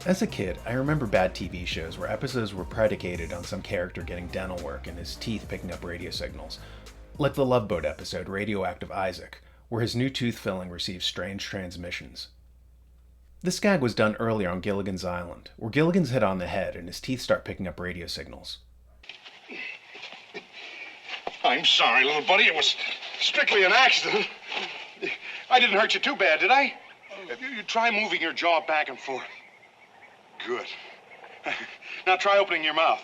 As a kid, I remember bad TV shows where episodes were predicated on some character getting dental work and his teeth picking up radio signals. Like the Love Boat episode Radioactive Isaac, where his new tooth filling receives strange transmissions. This gag was done earlier on Gilligan's Island, where Gilligan's hit on the head and his teeth start picking up radio signals. I'm sorry, little buddy. It was strictly an accident. I didn't hurt you too bad, did I? You try moving your jaw back and forth. Good. Now try opening your mouth.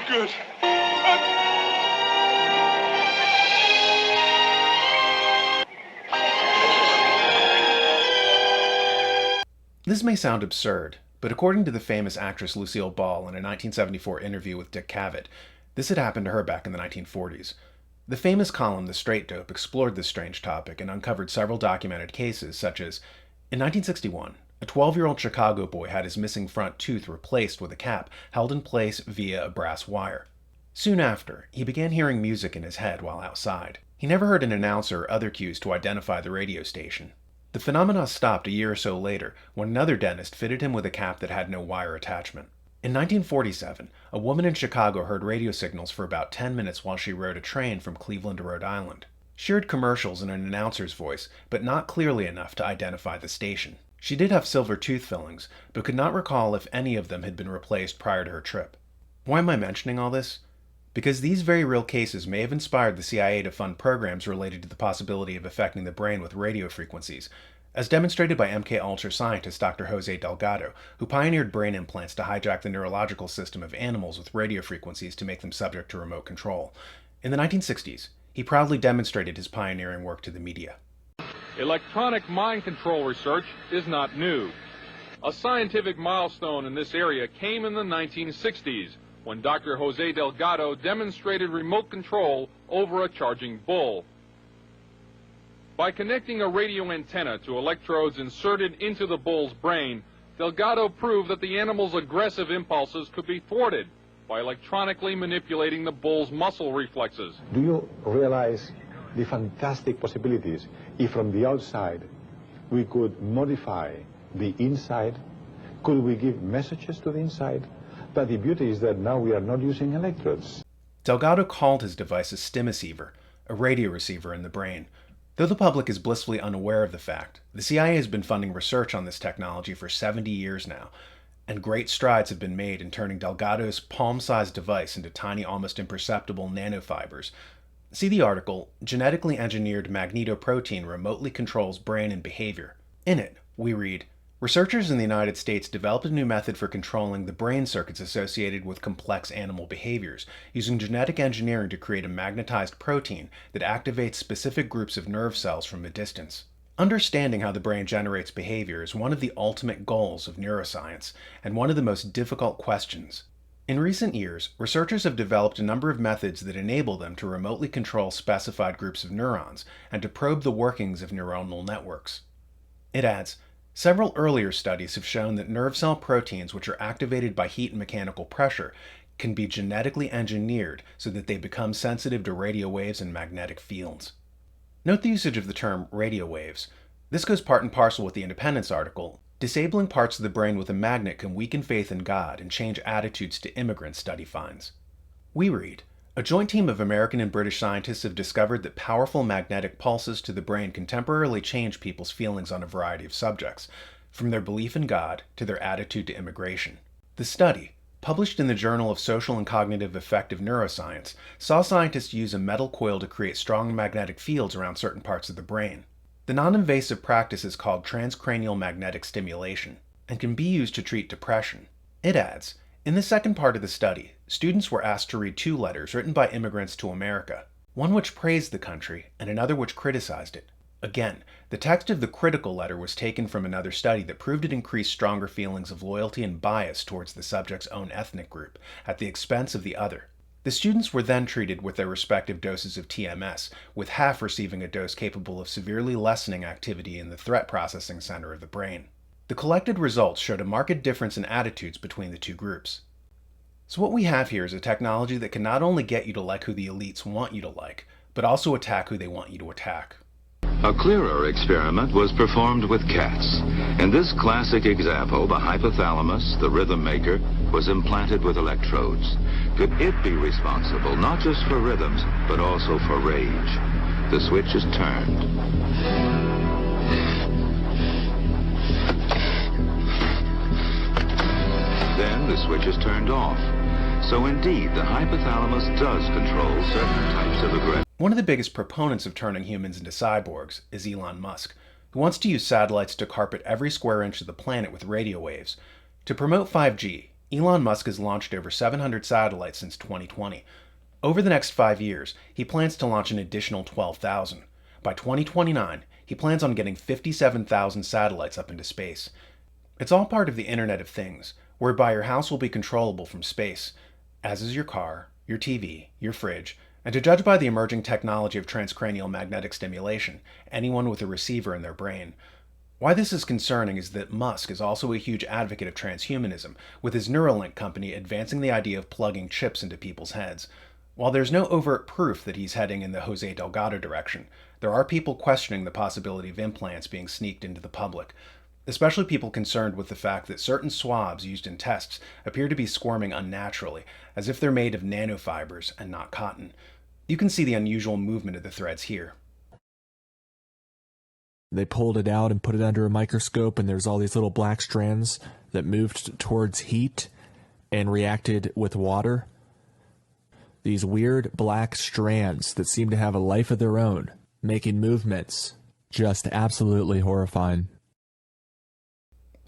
Good. This may sound absurd, but according to the famous actress Lucille Ball in a 1974 interview with Dick Cavett, this had happened to her back in the 1940s. The famous column The Straight Dope explored this strange topic and uncovered several documented cases, such as, in 1961, a 12-year-old Chicago boy had his missing front tooth replaced with a cap held in place via a brass wire. Soon after, he began hearing music in his head while outside. He never heard an announcer or other cues to identify the radio station. The phenomena stopped a year or so later when another dentist fitted him with a cap that had no wire attachment. In 1947, a woman in Chicago heard radio signals for about 10 minutes while she rode a train from Cleveland to Rhode Island. She heard commercials in an announcer's voice, but not clearly enough to identify the station. She did have silver tooth fillings, but could not recall if any of them had been replaced prior to her trip. Why am I mentioning all this? Because these very real cases may have inspired the CIA to fund programs related to the possibility of affecting the brain with radio frequencies, as demonstrated by MKUltra scientist Dr. Jose Delgado, who pioneered brain implants to hijack the neurological system of animals with radio frequencies to make them subject to remote control. In the 1960s, he proudly demonstrated his pioneering work to the media. Electronic mind control research is not new. A scientific milestone in this area came in the 1960s, when Dr. Jose Delgado demonstrated remote control over a charging bull. By connecting a radio antenna to electrodes inserted into the bull's brain, Delgado proved that the animal's aggressive impulses could be thwarted by electronically manipulating the bull's muscle reflexes. Do you realize the fantastic possibilities if from the outside we could modify the inside? Could we give messages to the inside? But the beauty is that now we are not using electrodes. Delgado called his device a stimiceiver, a radio receiver in the brain. Though the public is blissfully unaware of the fact, the CIA has been funding research on this technology for 70 years now, and great strides have been made in turning Delgado's palm-sized device into tiny, almost imperceptible nanofibers. See the article, Genetically Engineered Magnetoprotein Remotely Controls Brain and Behavior. In it, we read, researchers in the United States developed a new method for controlling the brain circuits associated with complex animal behaviors, using genetic engineering to create a magnetized protein that activates specific groups of nerve cells from a distance. Understanding how the brain generates behavior is one of the ultimate goals of neuroscience, and one of the most difficult questions. In recent years, researchers have developed a number of methods that enable them to remotely control specified groups of neurons and to probe the workings of neuronal networks. It adds, several earlier studies have shown that nerve cell proteins which are activated by heat and mechanical pressure can be genetically engineered so that they become sensitive to radio waves and magnetic fields. Note the usage of the term radio waves. This goes part and parcel with the Independence article, disabling parts of the brain with a magnet can weaken faith in God and change attitudes to immigrants, study finds. We read, a joint team of American and British scientists have discovered that powerful magnetic pulses to the brain can temporarily change people's feelings on a variety of subjects, from their belief in God to their attitude to immigration. The study, published in the Journal of Social and Cognitive Affective Neuroscience, saw scientists use a metal coil to create strong magnetic fields around certain parts of the brain. The non-invasive practice is called transcranial magnetic stimulation and can be used to treat depression. It adds, in the second part of the study, students were asked to read two letters written by immigrants to America, one which praised the country and another which criticized it. Again, the text of the critical letter was taken from another study that proved it increased stronger feelings of loyalty and bias towards the subject's own ethnic group, at the expense of the other. The students were then treated with their respective doses of TMS, with half receiving a dose capable of severely lessening activity in the threat processing center of the brain. The collected results showed a marked difference in attitudes between the two groups. So what we have here is a technology that can not only get you to like who the elites want you to like, but also attack who they want you to attack. A clearer experiment was performed with cats. In this classic example, the hypothalamus, the rhythm maker, was implanted with electrodes. Could it be responsible not just for rhythms, but also for rage? The switch is turned. Then the switch is turned off. So indeed, the hypothalamus does control certain types of aggression. One of the biggest proponents of turning humans into cyborgs is Elon Musk, who wants to use satellites to carpet every square inch of the planet with radio waves. To promote 5G, Elon Musk has launched over 700 satellites since 2020. Over the next 5 years, he plans to launch an additional 12,000. By 2029, he plans on getting 57,000 satellites up into space. It's all part of the Internet of Things, whereby your house will be controllable from space, as is your car, your TV, your fridge, and to judge by the emerging technology of transcranial magnetic stimulation, anyone with a receiver in their brain. Why this is concerning is that Musk is also a huge advocate of transhumanism, with his Neuralink company advancing the idea of plugging chips into people's heads. While there's no overt proof that he's heading in the Jose Delgado direction, there are people questioning the possibility of implants being sneaked into the public, especially people concerned with the fact that certain swabs used in tests appear to be squirming unnaturally, as if they're made of nanofibers and not cotton. You can see the unusual movement of the threads here. They pulled it out and put it under a microscope, and there's all these little black strands that moved towards heat and reacted with water. These weird black strands that seem to have a life of their own, making movements. Just absolutely horrifying.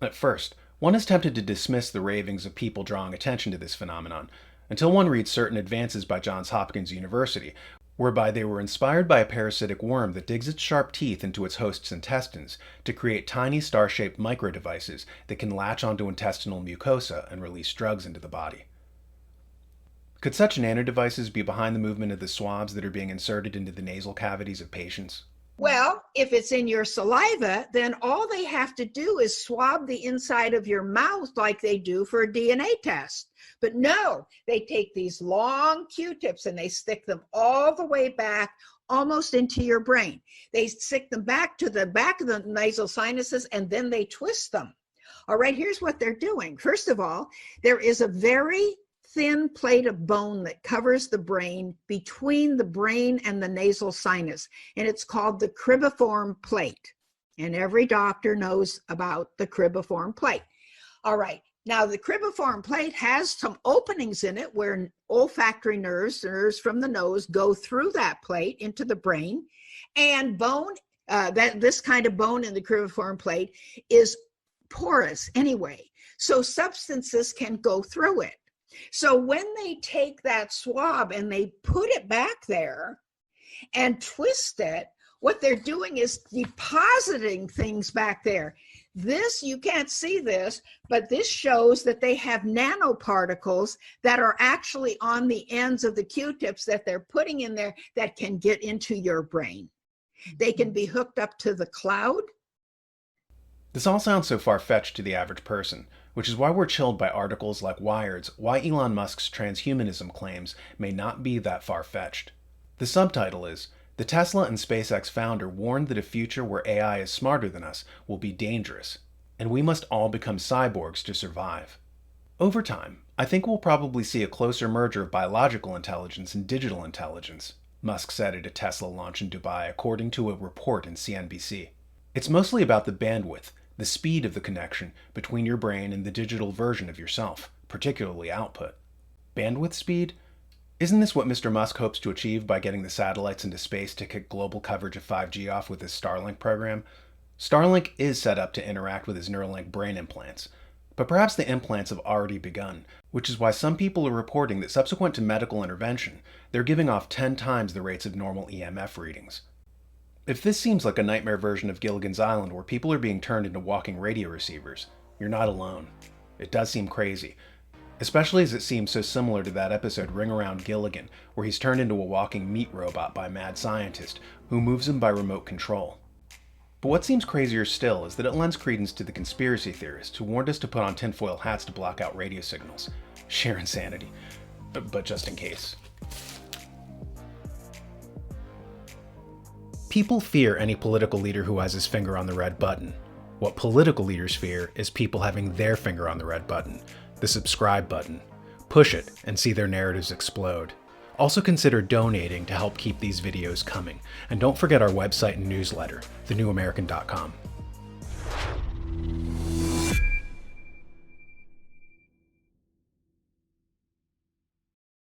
At first, one is tempted to dismiss the ravings of people drawing attention to this phenomenon, until one reads certain advances by Johns Hopkins University, whereby they were inspired by a parasitic worm that digs its sharp teeth into its host's intestines to create tiny star-shaped microdevices that can latch onto intestinal mucosa and release drugs into the body. Could such nanodevices be behind the movement of the swabs that are being inserted into the nasal cavities of patients? Well, if it's in your saliva, then all they have to do is swab the inside of your mouth like they do for a DNA test. But no, they take these long Q-tips and they stick them all the way back, almost into your brain. They stick them back to the back of the nasal sinuses and then they twist them. All right, here's what they're doing. First of all, there is a very thin plate of bone that covers the brain between the brain and the nasal sinus, and it's called the cribriform plate. And every doctor knows about the cribriform plate. All right, now the cribriform plate has some openings in it where olfactory nerves from the nose, go through that plate into the brain, and bone, this kind of bone in the cribriform plate is porous anyway, so substances can go through it. So when they take that swab and they put it back there and twist it, what they're doing is depositing things back there. This, you can't see this, but this shows that they have nanoparticles that are actually on the ends of the Q-tips that they're putting in there that can get into your brain. They can be hooked up to the cloud. This all sounds so far-fetched to the average person, which is why we're chilled by articles like Wired's Why Elon Musk's Transhumanism Claims May Not Be That Far-Fetched. The subtitle is, The Tesla and SpaceX founder warned that a future where AI is smarter than us will be dangerous, and we must all become cyborgs to survive. Over time, I think we'll probably see a closer merger of biological intelligence and digital intelligence, Musk said at a Tesla launch in Dubai, according to a report in CNBC. It's mostly about the bandwidth, the speed of the connection between your brain and the digital version of yourself, particularly output. Bandwidth speed? Isn't this what Mr. Musk hopes to achieve by getting the satellites into space to kick global coverage of 5G off with his Starlink program? Starlink is set up to interact with his Neuralink brain implants, but perhaps the implants have already begun, which is why some people are reporting that subsequent to medical intervention, they're giving off 10 times the rates of normal EMF readings. If this seems like a nightmare version of Gilligan's Island where people are being turned into walking radio receivers, you're not alone. It does seem crazy, especially as it seems so similar to that episode Ring Around Gilligan, where he's turned into a walking meat robot by a mad scientist who moves him by remote control. But what seems crazier still is that it lends credence to the conspiracy theorists who warned us to put on tinfoil hats to block out radio signals. Sheer insanity. But just in case. People fear any political leader who has his finger on the red button. What political leaders fear is people having their finger on the red button, the subscribe button. Push it and see their narratives explode. Also consider donating to help keep these videos coming. And don't forget our website and newsletter, thenewamerican.com.